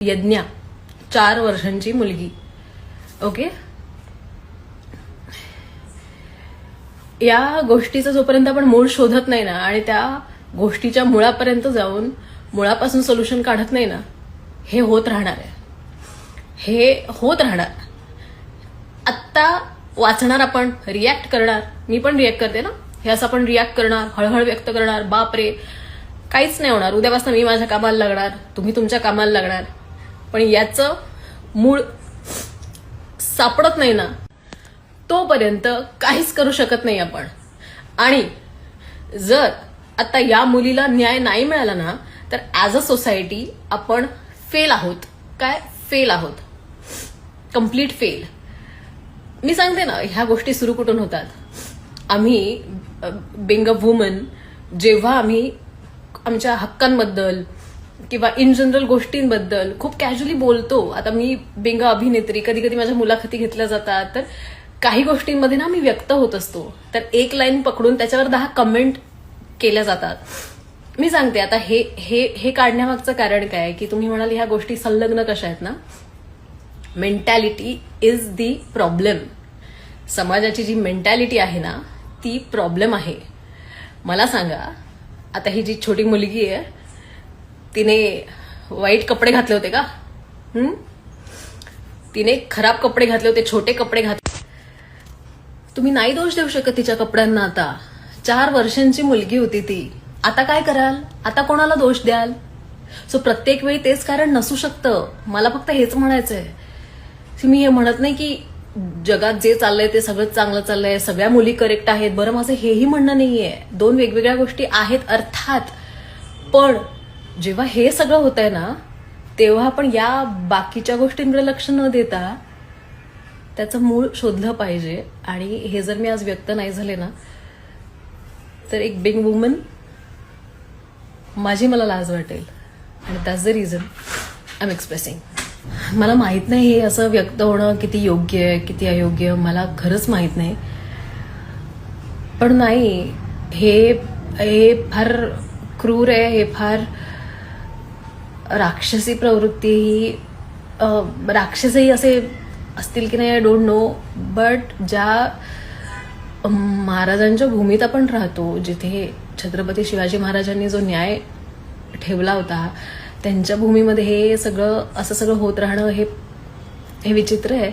यज्ञा 4 वर्षांची मुलगी. ओके, या गोष्टीचं जोपर्यंत आपण मूळ शोधत नाही ना आणि त्या गोष्टीच्या मुळापर्यंत जाऊन मुळापासून सोल्युशन काढत नाही ना, हे होत राहणार आहे. हे होत राहणार. आत्ता वाचणार, आपण रिॲक्ट करणार. मी पण रिॲक्ट करते ना, हे असं आपण रिॲक्ट करणार, हळहळ व्यक्त करणार, बापरे काहीच नाही होणार. उद्यापासून मी माझ्या कामाला लागणार, तुम्ही तुमच्या कामाला लागणार. पण याचं मूळ सापडत नाही ना, तोपर्यंत काहीच करू शकत नाही आपण. आणि जर आता या मुलीला न्याय नाही मिळाला ना, तर ऍज अ सोसायटी आपण फेल आहोत. काय फेल आहोत, कम्प्लीट फेल. मी सांगते ना, ह्या गोष्टी सुरू कुठून होतात. आम्ही बिंग अ वुमन, जेव्हा आम्ही आमच्या हक्कांबद्दल किंवा इन जनरल गोष्टींबद्दल खूप कॅज्युअली बोलतो. आता मी बिंग अभिनेत्री, कधी कधी माझ्या मुलाखती घेतल्या जातात, तर काही गोष्टींमध्ये ना मी व्यक्त होत असतो, तर एक लाईन पकडून त्याच्यावर 10 कमेंट केल्या जातात. मी सांगते आता हे हे हे काढण्यामागचं कारण काय, की तुम्ही म्हणाल ह्या गोष्टी संलग्न कशा आहेत ना. Mentality is the problem. समाजाची जी मेंटॅलिटी आहे ना, ती प्रॉब्लेम आहे. मला सांगा, आता ही जी छोटी मुलगी आहे, तिने वाईट कपडे घातले होते का? तिने खराब कपडे घातले होते, छोटे कपडे घातले. तुम्ही नाही दोष देऊ शकत तिच्या कपड्यांना. आता 4 वर्षांची मुलगी होती ती. आता काय कराल? आता कोणाला दोष द्याल? सो प्रत्येक वेळी तेच कारण नसू शकतं. मला फक्त हेच म्हणायचंय. मी हे म्हणत नाही की जगात जे चाललंय ते सगळं चांगलं चाललंय, सगळ्या मुली करेक्ट आहेत. बरं, माझं हेही म्हणणं नाहीये. 2 वेगवेगळ्या गोष्टी आहेत अर्थात. पण जेव्हा हे सगळं होतंय ना, तेव्हा आपण या बाकीच्या गोष्टींकडे लक्ष न देता त्याचं मूळ शोधलं पाहिजे. आणि हे जर मी आज व्यक्त नाही झाले ना, तर एक बिंग वुमन मला लाज वाटेल. आणि that's the reason I am expressing. मला माहित नाही हे असं व्यक्त होणं किती योग्य आहे, किती अयोग्य, मला खरंच माहित नाही. पण नाही, हे फार क्रूर आहे. हे फार राक्षसी प्रवृत्ती. ही राक्षसही असे असतील की नाही, आय डोंट नो. बट ज्या महाराजांच्या भूमीत आपण राहतो, जिथे छत्रपती शिवाजी महाराजांनी जो न्याय ठेवला होता, त्यांच्या भूमीमध्ये हे सगळं असं सगळं होत राहणं हे विचित्र आहे.